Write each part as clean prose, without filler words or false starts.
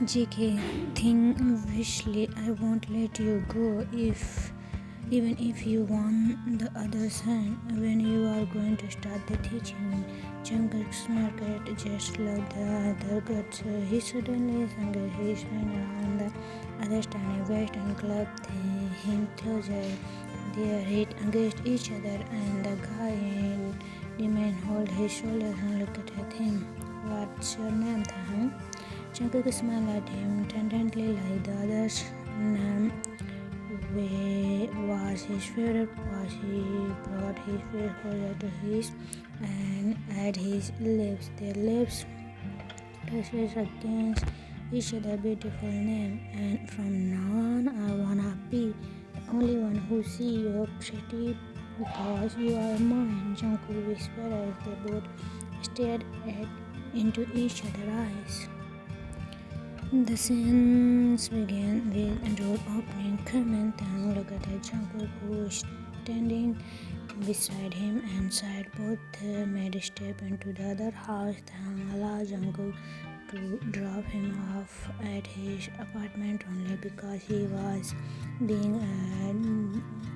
JK, think wishly, I won't let you go even if you want the other's hand. When you are going to start the teaching, Jungkook smirked just like the other gods. He suddenly hung his hand around the other's tiny waist and clapped him closer. They hit against each other, and the guy in Jimin held his shoulders and looked at him. What's your name, Taehyung? Jungkook smiled at him tenderly like the other's name was his favorite part. He brought his face closer to his and at his lips. Their lips touched against each other. Beautiful name. And from now on, I wanna be the only one who see you pretty because you are mine. Jungkook whispered as they both stared into each other's eyes. The scenes began with a door opening. Kermit and looked at Jungkook, who was standing beside him, and sighed. Both made a step into the other house. Taehyung allowed Jungkook to drop him off at his apartment only because he was being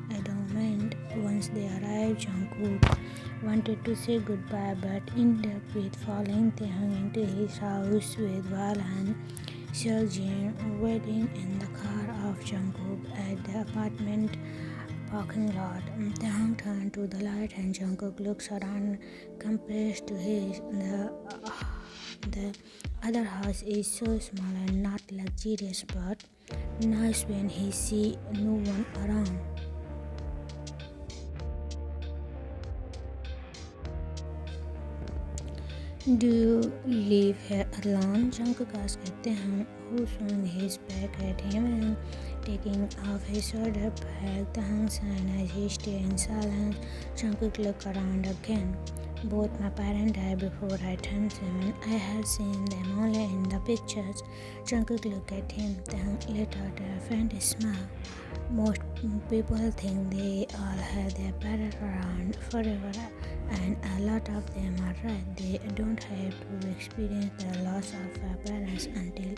adamant. Once they arrived, Jungkook wanted to say goodbye but ended up with following Taehyung into his house with Val and Seoljin waiting in the car of Jungkook at the apartment parking lot. Taehyung turned to the light and Jungkook looks around compared to his. The other house is so small and not luxurious but nice when he see no one around. Do you live here alone? Jungkook asked Taehyung, who swung his back at him and taking off his shoulder bag. Taehyung sighed as he stayed in silence. Jungkook looked around again. Both my parents died before I turned 7. I have seen them only in the pictures. Jungkook looked at him. Taehyung let out a faint smile. Most people think they all have their parents around forever, and a lot of them are right. They don't have to experience the loss of their parents until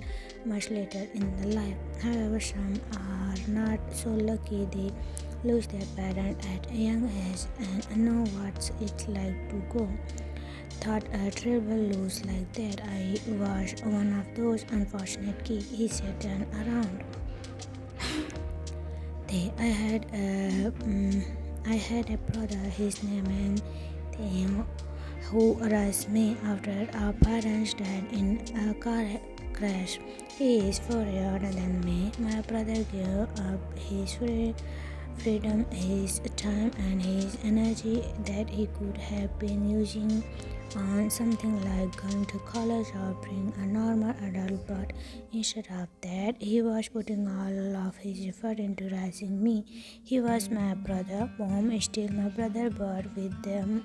much later in the life. However, some are not so lucky. They lose their parents at a young age and know what it's like to go thought a terrible loss like that. I was one of those unfortunate kids. He said, turn around. I had a brother, his name is Taehyung, who raised me after our parents died in a car crash. He is 4 years older than me. My brother gave up his freedom, his time, and his energy that he could have been using on something like going to college or being a normal adult, but instead of that, he was putting all of his effort into raising me. He was my brother. Mom is still my brother, but with the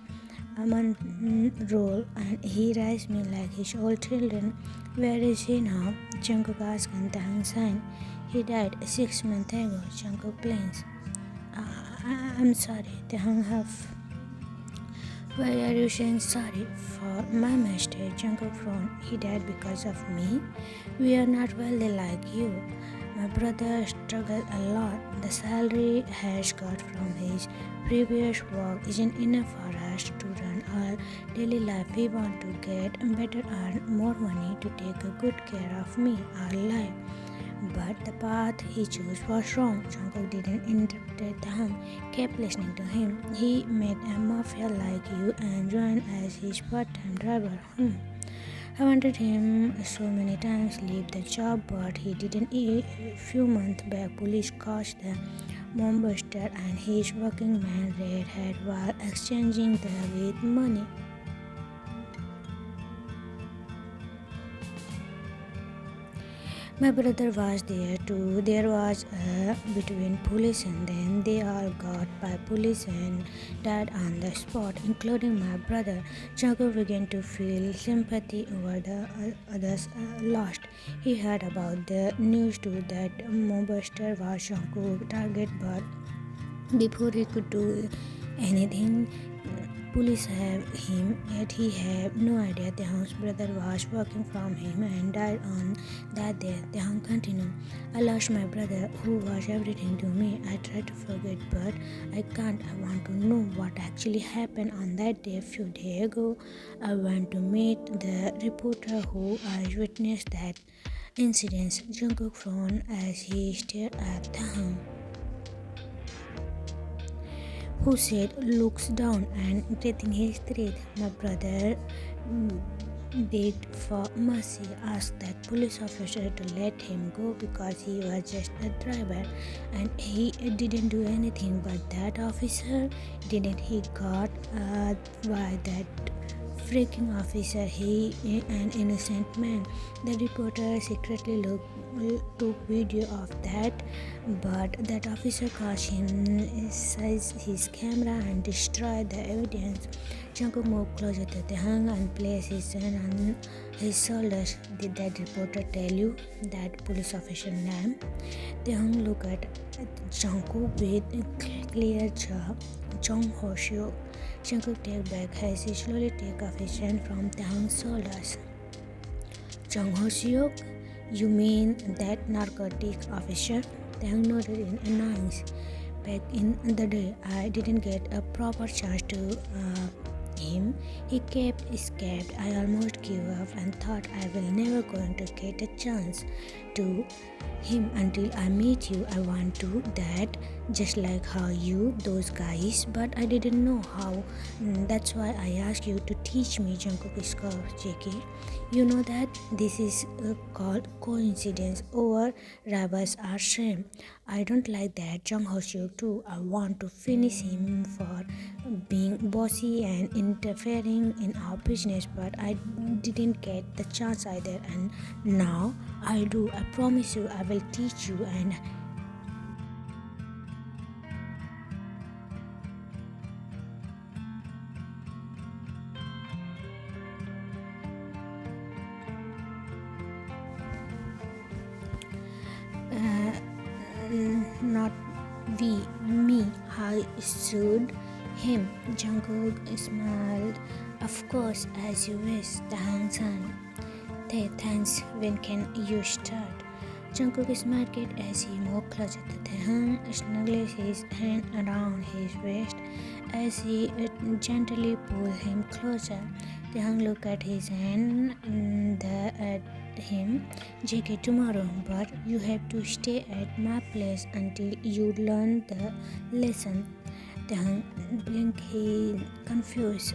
role, and he raised me like his old children. Where is he now? Jungkook asked, and Taehyung sighed. He died 6 months ago. Jungkook blames. I'm sorry, Taehyung have. Why are you saying sorry? For my mistake, Jungkook frowned. He died because of me? We are not wealthy like you. My brother struggled a lot. The salary has got from his previous work isn't enough for us to run our daily life. We want to get better, earn more money to take a good care of me, our life. But the path he chose was wrong. Jungkook didn't interrupt him, kept listening to him. He met a Mafia like you and joined as his part-time driver. I wanted him so many times leave the job, but he didn't. A few months back, police caught the mom buster and his working man red hat while exchanging them with money. My brother was there too. There was a between police and then they all got by police and died on the spot, including my brother. Jungkook began to feel sympathy over the others lost. He heard about the news too that Mobster was Jungkook's target, but before he could do anything, Police have him, yet he have no idea Taehyung's brother was working from him and died on that day. Taehyung continued, I lost my brother who was everything to me. I try to forget but I can't. I want to know what actually happened on that day a few days ago. I want to meet the reporter who eyewitnessed that incident. Jungkook frowned as he stared at Taehyung, who said, looks down and grating his teeth. My brother begged for mercy, asked that police officer to let him go because he was just a driver and he didn't do anything. But that officer didn't. He got by that freaking officer. He an innocent man. The reporter secretly took video of that, but that officer caught him, seized his camera and destroyed the evidence. Jungkook moved closer to Taehyung and placed his hand on his shoulders. Did that reporter tell you that police officer name? Taehyung looked at Jungkook with a clear jaw. Hoseok. Jungkook took back as he slowly took off his hand from Taehyung's shoulders. Hoseok, you mean that narcotics officer? Taehyung nodded in annoyance. Back in the day, I didn't get a proper chance to him. He kept escaped. I almost gave up and thought I will never going to get a chance to him until I meet you. I want to that just like how you those guys, but I didn't know how. That's why I asked you to teach me. Jungkook scoffed. JK, you know that this is called coincidence over robbers are shame. I don't like that. Jung Hoseok too. I want to finish him for being bossy and interfering in our business, but I didn't get the chance either, and now I do. I promise you I will teach you and not me. I sued him. Jungkook smiled. Of course, as you wish, Taehyung-san. Thanks. When can you start? Jungkook smiled as he moved closer to Taehyung, snuggled his hand around his waist as he gently pulled him closer. Taehyung looked at his hand at him. JK, tomorrow, but you have to stay at my place until you learn the lesson. Taehyung blinked, he confused.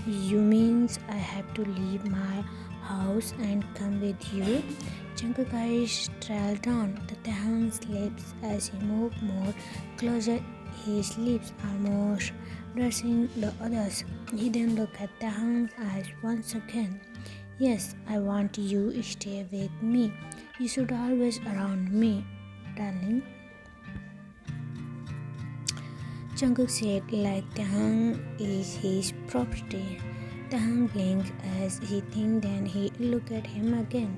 You means I have to leave my house and come with you? Jungkook's eyes trailed down to Taehyung's lips as he moved more closer, his lips almost brushing the others. He then looked at Taehyung's eyes once again. Yes, I want you to stay with me. You should always around me, darling. Jungkook said like Taehyung is his property. Taehyung blinked as he think, then he looked at him again.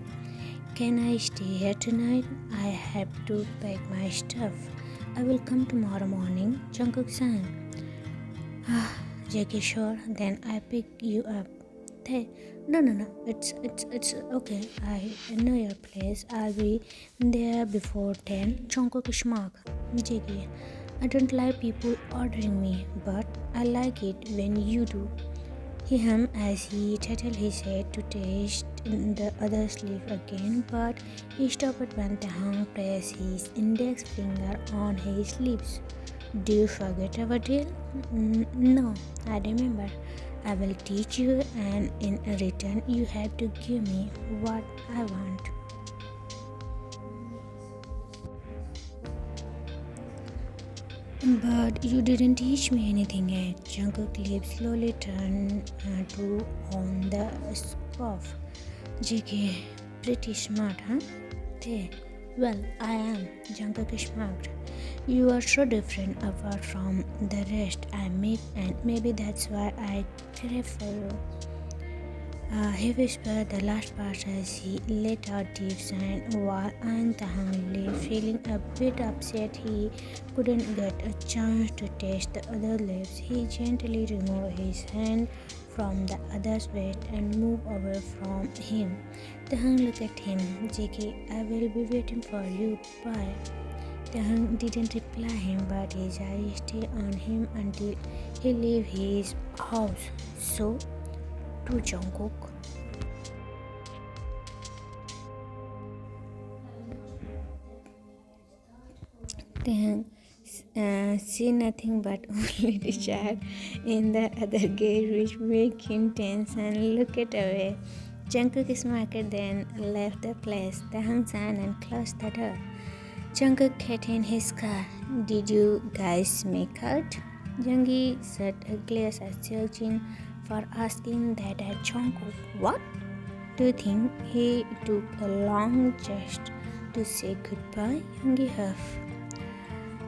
Can I stay here tonight? I have to pack my stuff. I will come tomorrow morning. Jungkook sang. JK, sure. Then I pick you up. Hey, no. It's okay. I know your place. I'll be there before 10. Jungkook smirked. JK, I don't like people ordering me, but I like it when you do. He hummed as he tilted his head to taste the other sleeve again, but he stopped when Taehyung pressed his index finger on his lips. Do you forget our deal? No, I remember. I will teach you, and in return, you have to give me what I want. But you didn't teach me anything yet. Jungkook's lips slowly turned to on the scoff. JK, pretty smart, huh? Hey, well, I am. Jungkook smart. You are so different apart from the rest I meet, and maybe that's why I crave for you. He whispered the last part as he let out deep sigh while Taehyung lay feeling a bit upset he couldn't get a chance to taste the other lips. He gently removed his hand from the other's waist and moved away from him. Taehyung looked at him. "JK, I will be waiting for you. Bye." Taehyung didn't reply him, but his eyes stayed on him until he left his house. So, to Jungkook. Taehyung see nothing but only the shark in the other gate, which made him tense and looked away. Jungkook smiled, then left the place. Taehyung sighed and closed the door. Jungkook get in his car. "Did you guys make out?" Yoongi said a glance at Seokjin for asking that at Jungkook. "What? Do you think he took a long gest to say goodbye?" Yoongi huffed.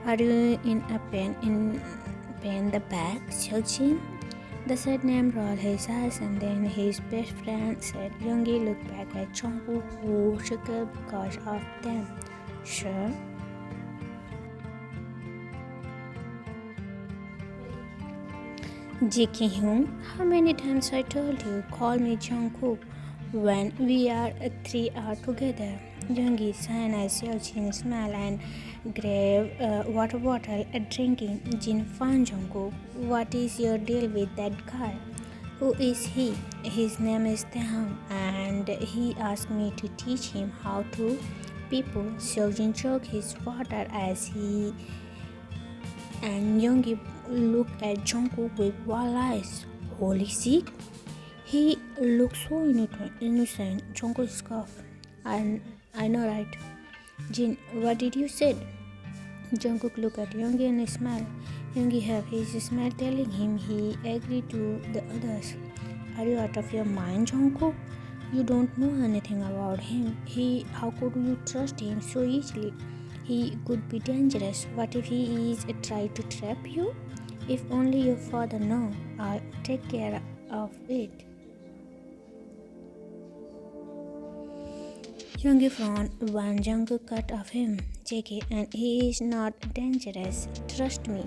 "Are you in pain the back, Seokjin?" The sad name rolled his eyes and then his best friend said. Yoongi looked back at Jungkook, who shook because of them. "Sure." Ji-Hyun, how many times I told you, call me Jungkook when we are three are together? Yoongi sighed as Seokjin smiled and grabbed a water bottle, drinking. "Jin Fan Jungkook, what is your deal with that guy?" "Who is he?" "His name is Taehyung, and he asked me to teach him how to people." Seokjin choked his water as he and Yoongi looked at Jungkook with wild eyes. "Holy sick! He looks so innocent." Jungkook scoffed. I know, right?" "Jin, what did you say?" Jungkook looked at Yoongi and smiled. Yoongi had his smile telling him he agreed to the others. "Are you out of your mind, Jungkook? You don't know anything about him. How could you trust him so easily? He could be dangerous. What if he is trying to trap you? If only your father knows. I'll take care of it." Yoongi frowned when Jungkook cut off him. "JK, and he is not dangerous. Trust me.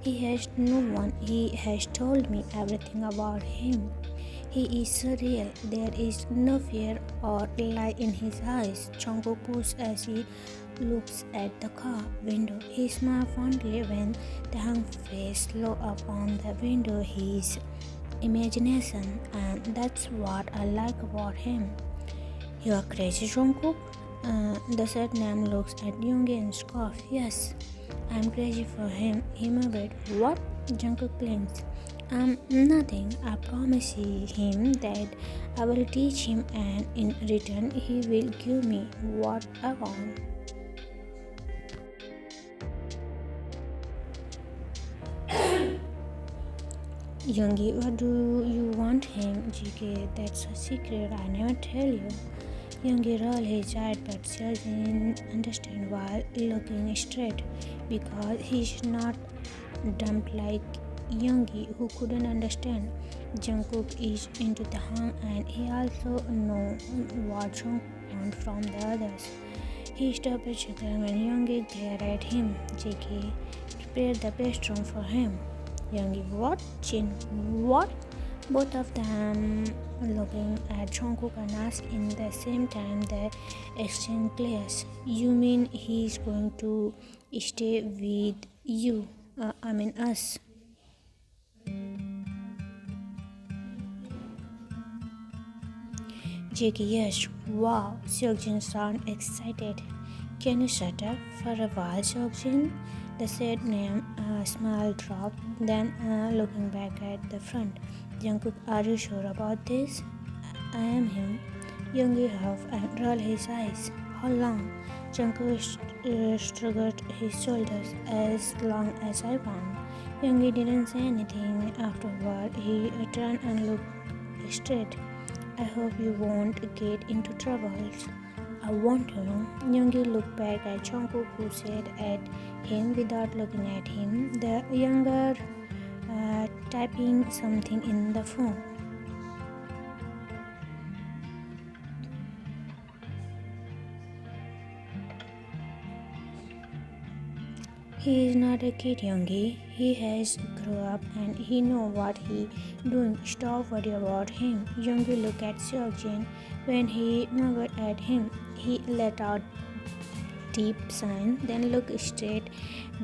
He has no one. He has told me everything about him. He is surreal. There is no fear or lie in his eyes." Jungkook pushed as he looks at the car window. He smiled fondly when Taehyung's face low up on the window. His imagination, and that's what I like about him. "You are crazy, Jungkook?" The sad name looks at Yoongi and scoffed. "Yes, I'm crazy for him." He murmured. "What?" Jungkook blinked. Nothing. I promise him that I will teach him, and in return he will give me what I want." Yoongi, what do you want him? "JK, that's a secret. I never tell you." Yoongi rolled his eyes, but still didn't understand while looking straight, because he's not dumb like Yoongi, who couldn't understand. Jungkook is into Taehyung, and he also knows what Jungkook wants from the others. He stopped chuckling when Yoongi glared at him. "JK, prepare the best room for him." Yoongi, "What?" Jin, "What?" Both of them looking at Jungkook and asked in the same time. The exchange glares. "You mean he's going to stay with you? Us?" "JK, yes." "Wow." Seokjin sounded excited. "Can you shut up for a while, Seokjin?" The sad name smile dropped, then looking back at the front. "Jungkook, are you sure about this?" "I am him." Yoongi huffed and rolled his eyes. "How long?" Jungkook shrugged his shoulders. "As long as I want." Yoongi didn't say anything afterward. He turned and looked straight. "I hope you won't get into troubles." "I want to." Yoongi looked back at Jungkook, who stared at him without looking at him, the younger typing something in the phone. He is not a kid, Youngie. He has grew up and he know what he doing. Stop worry about him. Youngie looked at Seokjin. When he murmured at him, he let out deep sigh, then looked straight,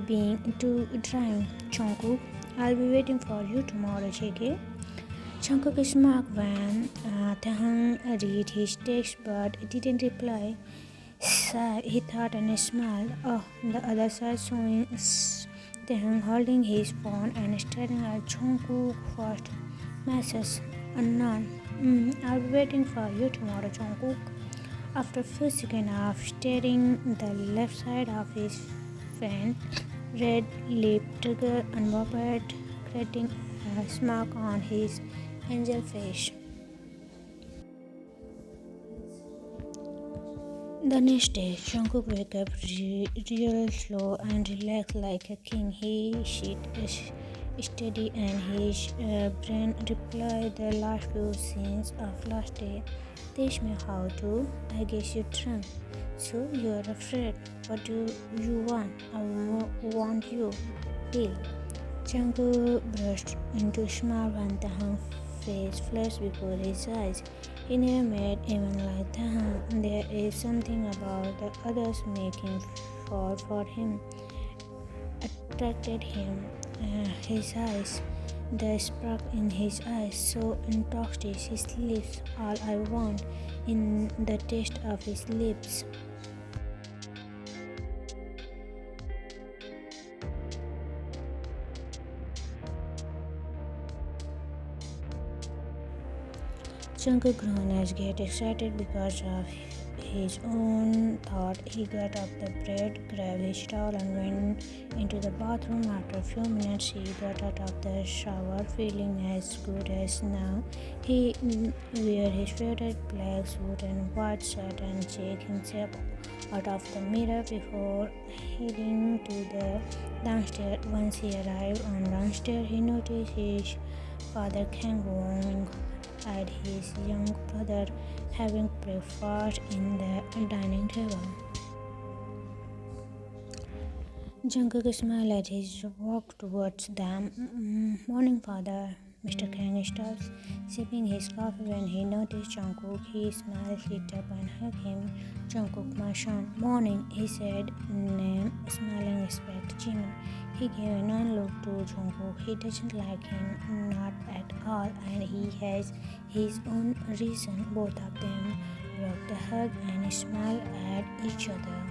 being too dry. Jungkook, I'll be waiting for you tomorrow, JK. Jungkook smirked when Taehyung read his text but didn't reply. Sighed, he thought and smiled. Oh, the other side showing Taehyung holding his phone and staring at Jungkook's first message. Unknown. I'll be waiting for you tomorrow, Jungkook. After a few seconds of staring, the left side of his fan, red lip trigger unwrapped, creating a smirk on his angel face. The next day, Jungkook woke up real slow and relaxed like a king. He sat steady and his brain replayed the last few scenes of last day. Teach me how to. I guess you drunk. So you are afraid. What do you want? I want you. Deal. Jungkook burst into a smile when Taehyung's face flashed before his eyes. He never met anyone like Taehyung. There is something about the others making fall for him attracted him. His eyes, the spark in his eyes, so intoxicated his lips. All I want in the taste of his lips. Jungkook grown as get excited because of his own thought. He got up the bed, grabbed his towel and went into the bathroom. After a few minutes he got out of the shower feeling as good as now. He wear his favorite black suit and white shirt and checked himself out of the mirror before heading to the downstairs. Once he arrived on downstairs he noticed his father Kang Wong and his young brother having breakfast in the dining table. Jungkook smiled as he walked towards them. Morning, father. Mr. Kang stops sipping his coffee when he noticed Jungkook. He smiled, lit up, and hugged him. Jungkook, my son. Morning, he said, name, smiling respect Jimin. He gave a non-look to Jungkook. He doesn't like him, not at all, and he has his own reason. Both of them broke the hug and smiled at each other.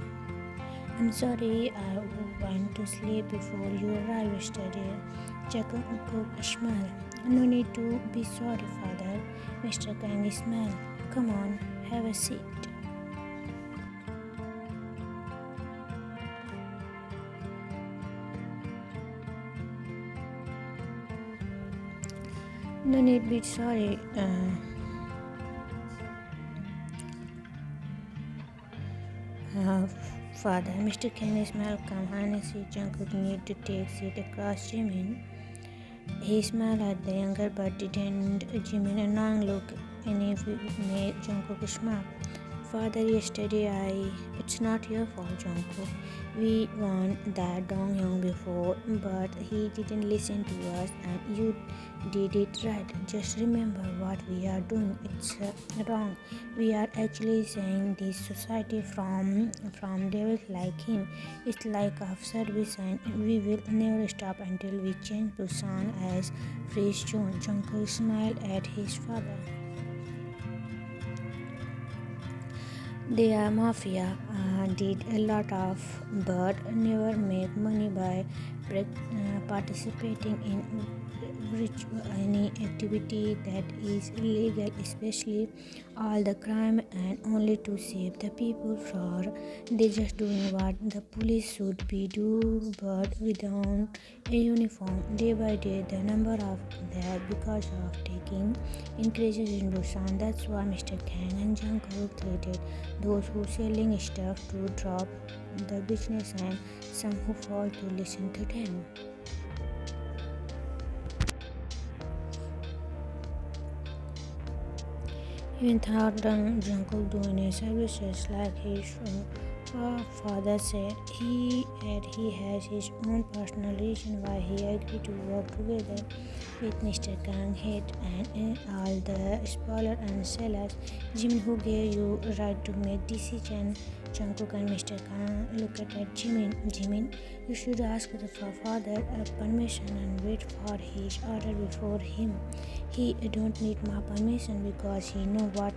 I'm sorry I went to sleep before you arrived yesterday. Jungkook smiled. No need to be sorry, father. Mr. Kang smiled. Come on, have a seat. No need be sorry. Father, Mr. Kang smiled. Come, honestly, Jungkook need to take seat across Jimin. He smiled at the younger but didn't. Jimin annoying look anyway made Jungkook smile. Father, yesterday it's not your fault, Jungkook. We warned that Donghyun before, but he didn't listen to us, and you did it right. Just remember what we are doing. It's wrong. We are actually saying this society from devils like him. It's like of service, and we will never stop until we change Busan as free zone. Jungkook smiled at his father. They are Mafia, did a lot of but never make money by participating in any activity that is illegal, especially all the crime, and only to save the people for they just doing what the police should be do but without a uniform. Day by day the number of that because of taking increases in Busan. That's why Mr. Kang and Jungkook created those who selling stuff to drop the business and some who fall to listen to them. Even thought Jungkook doing his services like he should father said he has his own personal reason why he agreed to work together with Mr. Kang Head and all the spoilers and sellers. Jimin, who gave you right to make decision? Jungkook and Mr. Kang looked at Jimin. Jimin, you should ask the father permission and wait for his order before him. He don't need my permission because he know what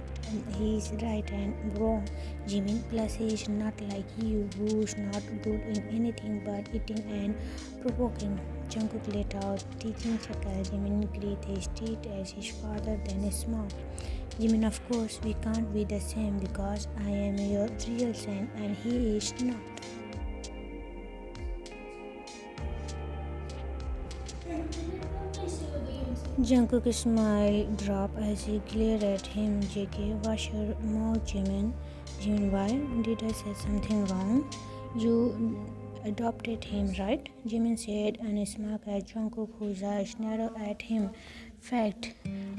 he is right and wrong. Jimin, plus he is not like you, who's not good in anything but eating and provoking. Jungkook let out teaching chuckle. Jimin greeted his teeth as his father then smiled. Jimin, of course we can't be the same because I am your real son and he is not. Jungkook's smile dropped as he glared at him. JK, wash your mouth, Jimin. Jimin, why? Did I say something wrong? You adopted him, right? Jimin said and smirked at Jungkook, whose eyes narrowed at him. Fact,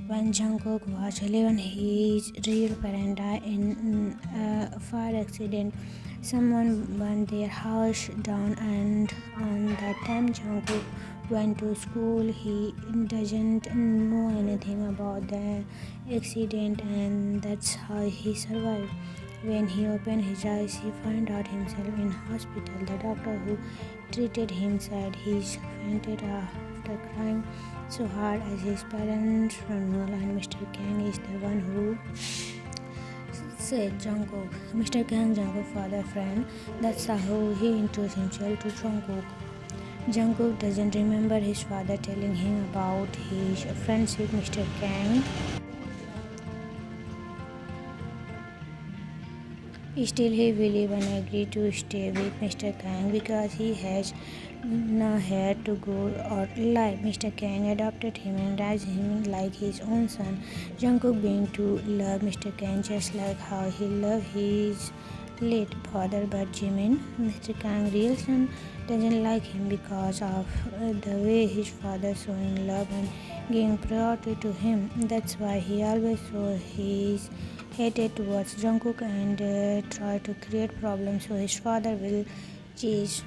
when Jungkook was 11, his real parents died in a fire accident. Someone burned their house down, and on that time Jungkook went to school. He doesn't know anything about the accident, and that's how he survived. When he opened his eyes, he found out himself in hospital. The doctor who treated him said he fainted after crying so hard at his parents' funeral, and Mr. Kang is the one who said Jungkook. Mr. Kang, Jungkook's father friend. That's how he introduced himself to Jungkook. Jungkook doesn't remember his father telling him about his friendship with Mr. Kang. Still, he believed and agreed to stay with Mr. Kang because he has nowhere to go or live. Mr. Kang adopted him and raised him like his own son. Jungkook began to love Mr. Kang just like how he loved his late father, but Jimin, Mr. Kang's real son, doesn't like him because of the way his father showing love and giving priority to him. That's why he always show his hatred towards Jungkook and try to create problems so his father will chase.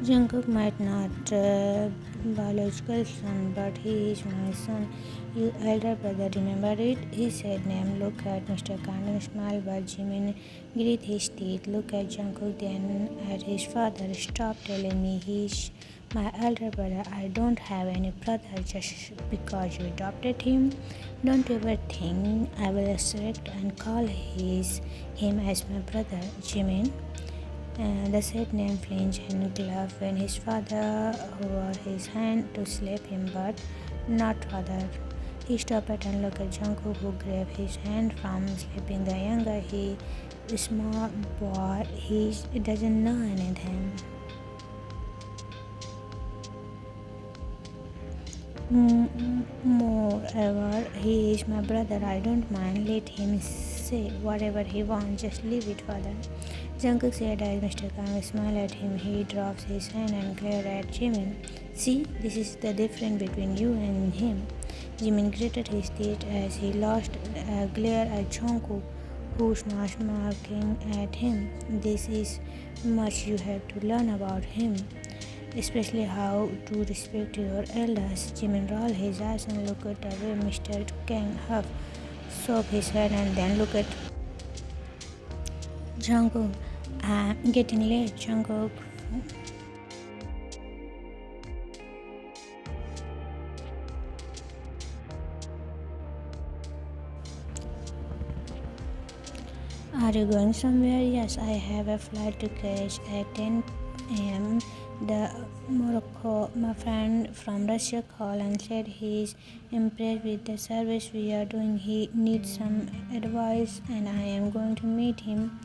Jungkook might not biological son, but he is my son. You elder brother, remember it? He said name. Look at Mr. Kang and smiled, but Jimin grit his teeth. Look at Jungkook, then at his father. Stop telling me he's my elder brother. I don't have any brother just because you adopted him. Don't ever think I will resurrect and call him as my brother, Jimin. The said name flinched and laughed when his father wore his hand to slap him, but not father. He stopped and looked at Jungkook, who grabbed his hand from slapping the younger. He is smart boy. He doesn't know anything. Moreover, he is my brother. I don't mind. Let him say whatever he wants. Just leave it, father. Jungkook said as Mr. Kang smiled at him. He drops his hand and glared at Jimin. See, this is the difference between you and him. Jimin gritted his teeth as he lost a glare at Jungkook, who's not smirking at him. This is much you have to learn about him, especially how to respect your elders. Jimin rolled his eyes and looked away. Mr. Kang huffed, shook his head, and then looked at Jungkook. I'm getting late, Jungkook. Are you going somewhere? Yes, I have a flight to catch at 10 a.m. My friend from Russia called and said he is impressed with the service we are doing. He needs some advice and I am going to meet him.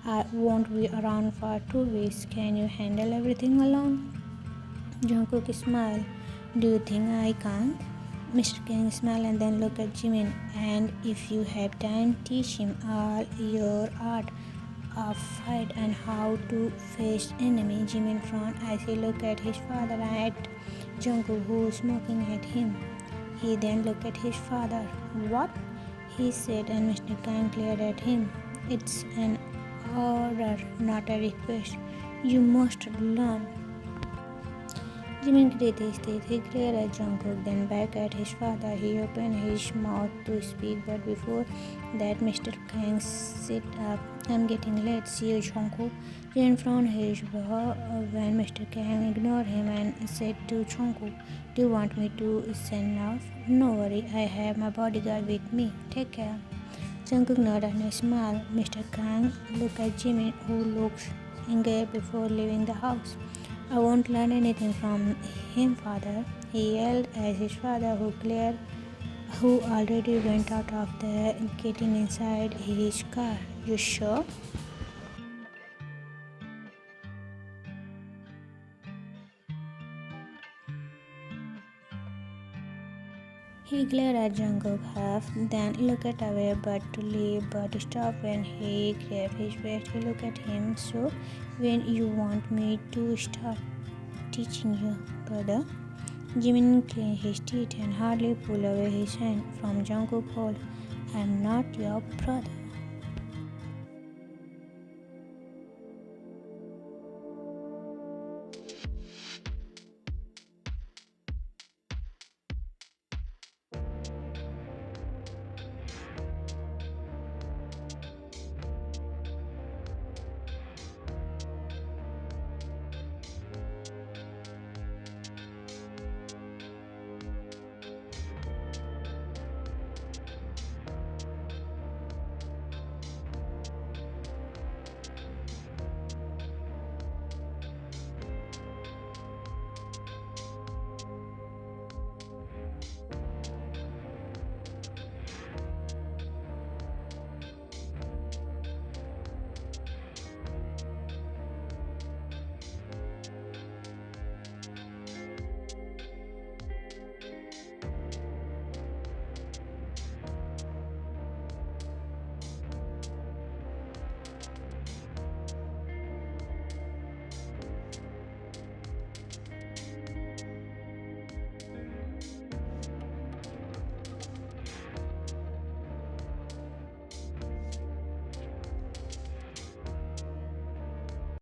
I won't be around for 2 weeks. Can you handle everything alone? Jungkook smiled. Do you think I can't? Mr. Kang smiled and then looked at Jimin. And if you have time, teach him all your art. a fight and how to face enemy. Jimin frowned as he looked at his father and at Jungkook, who was smoking at him. He then looked at his father. What? He said, and Mr. Kang glared at him. It's an order, not a request. You must learn. Jimin gritted his teeth. He glared at Jungkook, then back at his father. He opened his mouth to speak, but before that, Mr. Kang sit up. I'm getting late. See you, Jungkook. Jimin frowned his brow when Mr. Kang ignored him and said to Jungkook, do you want me to send off? No worry, I have my bodyguard with me. Take care. Jungkook nodded and smiled. Mr. Kang looked at Jimin, who looked engaged before leaving the house. I won't learn anything from him, father, he yelled at his father, who already went out of the getting inside his car. You sure? He glared at Jungkook half, then looked away to leave, but stopped when he grabbed his waist. He looked at him. So, when you want me to start teaching you, brother? Jimin clenched his teeth and hardly pulled away his hand from Jungkook's hold. I'm not your brother.